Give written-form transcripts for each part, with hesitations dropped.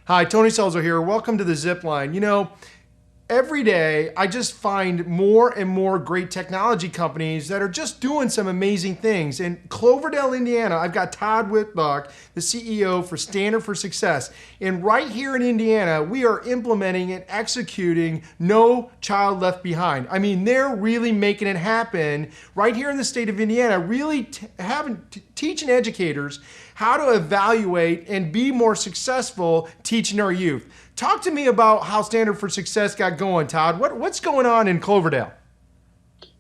Hi, Tony Selzer here. Welcome to the Zipline. You know, every day I just find more and more great technology companies that are just doing some amazing things. In Cloverdale, Indiana, I've got Todd Whitlock, the CEO for Standard for Success. And right here in Indiana, we are implementing and executing No Child Left Behind. I mean, they're really making it happen right here in the state of Indiana, really teaching educators how to evaluate and be more successful teaching our youth. Talk to me about how Standard for Success got going, Todd. What's going on in Cloverdale?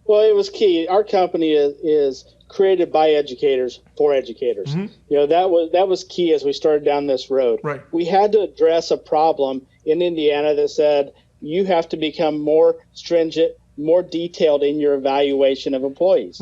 Well, it was key. Our company is created by educators for educators. Mm-hmm. You know, that was key as we started down this road. Right. We had to address a problem in Indiana that said you have to become more stringent, more detailed in your evaluation of employees.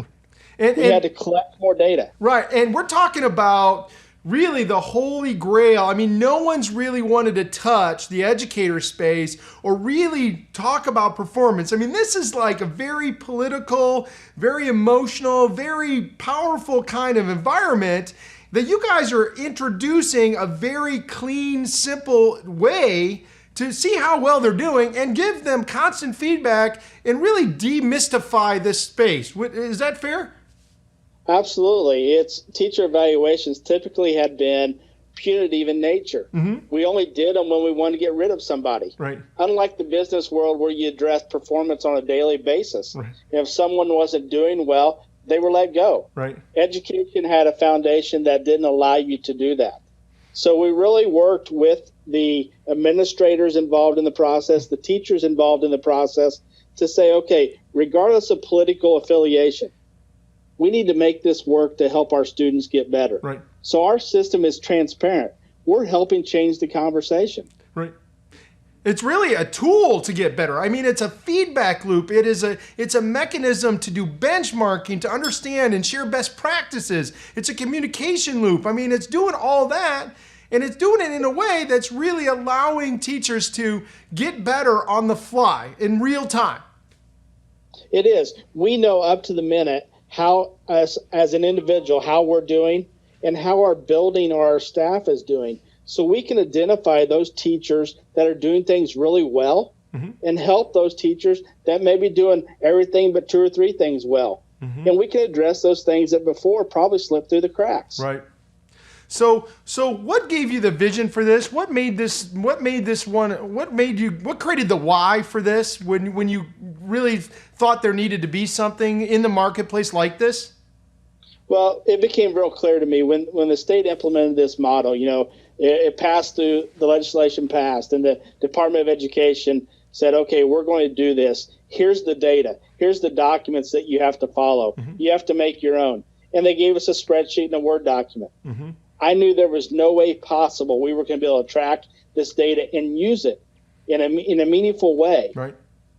We had to collect more data. Right, and we're talking about really the Holy Grail. I mean, no one's really wanted to touch the educator space or really talk about performance. I mean, this is like a very political, very emotional, very powerful kind of environment that you guys are introducing a very clean, simple way to see how well they're doing and give them constant feedback and really demystify this space. Is that fair? Absolutely. It's teacher evaluations typically had been punitive in nature. Mm-hmm. We only did them when we wanted to get rid of somebody. Right. Unlike the business world where you address performance on a daily basis. Right. If someone wasn't doing well, they were let go. Right. Education had a foundation that didn't allow you to do that. So we really worked with the administrators involved in the process, the teachers involved in the process to say, okay, regardless of political affiliation, we need to make this work to help our students get better. Right. So our system is transparent. We're helping change the conversation. Right. It's really a tool to get better. I mean, it's a feedback loop. It's a mechanism to do benchmarking, to understand and share best practices. It's a communication loop. I mean, it's doing all that, and it's doing it in a way that's really allowing teachers to get better on the fly in real time. It is. We know up to the minute how us as an individual, how we're doing and how our building or our staff is doing. So we can identify those teachers that are doing things really well mm-hmm. and help those teachers that may be doing everything but 2 or 3 things well. Mm-hmm. And we can address those things that before probably slipped through the cracks. Right. So what gave you the vision for this? What created the why for this when you really thought there needed to be something in the marketplace like this? Well, it became real clear to me when the state implemented this model, you know, it passed through, the legislation passed, and the Department of Education said, okay, we're going to do this. Here's the data. Here's the documents that you have to follow. Mm-hmm. You have to make your own. And they gave us a spreadsheet and a Word document. Mm-hmm. I knew there was no way possible we were going to be able to track this data and use it in a meaningful way. Right.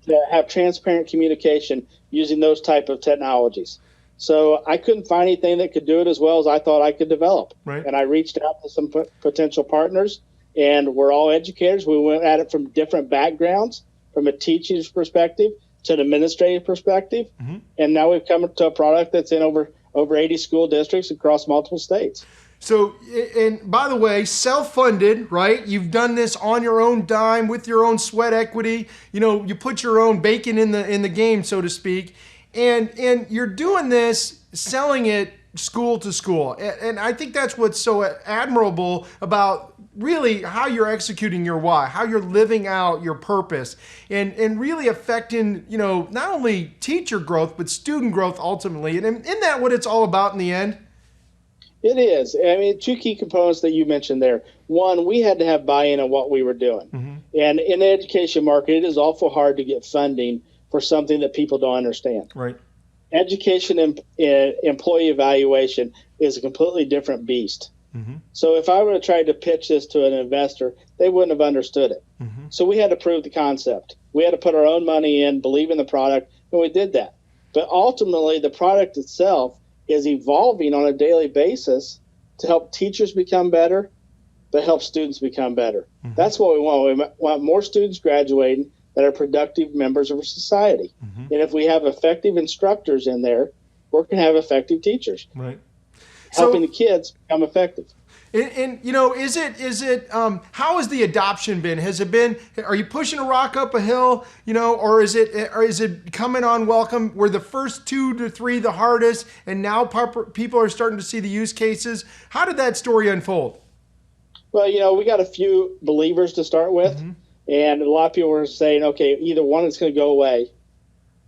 To have transparent communication using those type of technologies. So I couldn't find anything that could do it as well as I thought I could develop. Right. And I reached out to some potential partners, and we're all educators. We went at it from different backgrounds, from a teaching's perspective to an administrative perspective. Mm-hmm. And now we've come to a product that's in over 80 school districts across multiple states. So, and by the way, self-funded, right? You've done this on your own dime with your own sweat equity. You know, you put your own bacon in the game, so to speak. And you're doing this, selling it school to school. And I think that's what's so admirable about really how you're executing your why, how you're living out your purpose, and really affecting, you know, not only teacher growth, but student growth ultimately. And isn't that what it's all about in the end? It is. I mean, 2 key components that you mentioned there. One, we had to have buy-in on what we were doing. Mm-hmm. And in the education market, it is awful hard to get funding for something that people don't understand. Right. Education and employee evaluation is a completely different beast. Mm-hmm. So if I were to try to pitch this to an investor, they wouldn't have understood it. Mm-hmm. So we had to prove the concept. We had to put our own money in, believe in the product, and we did that. But ultimately, the product itself is evolving on a daily basis to help teachers become better, but help students become better. Mm-hmm. That's what we want. We want more students graduating that are productive members of our society. Mm-hmm. And if we have effective instructors in there we're going to have effective teachers. Right. Helping the kids become effective. And is it how has the adoption been? Has it been, are you pushing a rock up a hill, or is it coming on welcome? Were the first 2 to 3 the hardest, and now people are starting to see the use cases? How did that story unfold? Well, we got a few believers to start with, and a lot of people were saying, okay, either one, it's going to go away,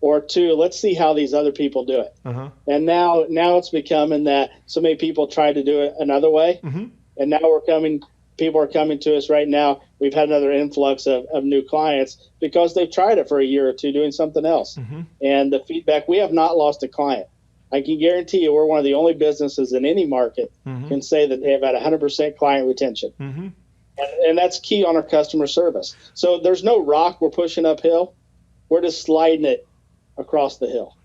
or 2, let's see how these other people do it. And now it's becoming that so many people try to do it another way. And now people are coming to us right now. We've had another influx of new clients because they've tried it for a year or 2 doing something else. And the feedback, we have not lost a client. I can guarantee you we're one of the only businesses in any market can say that they have had 100% client retention. And that's key on our customer service. So there's no rock we're pushing uphill. We're just sliding it across the hill.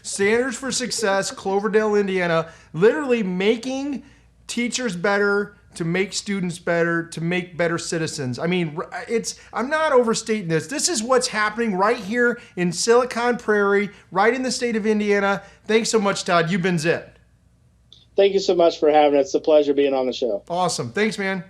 Standards for Success, Cloverdale, Indiana, literally making teachers better, to make students better, to make better citizens. I mean, I'm not overstating this. This is what's happening right here in Silicon Prairie, right in the state of Indiana. Thanks so much, Todd. You've been Zip. Thank you so much for having us. It's a pleasure being on the show. Awesome. Thanks, man.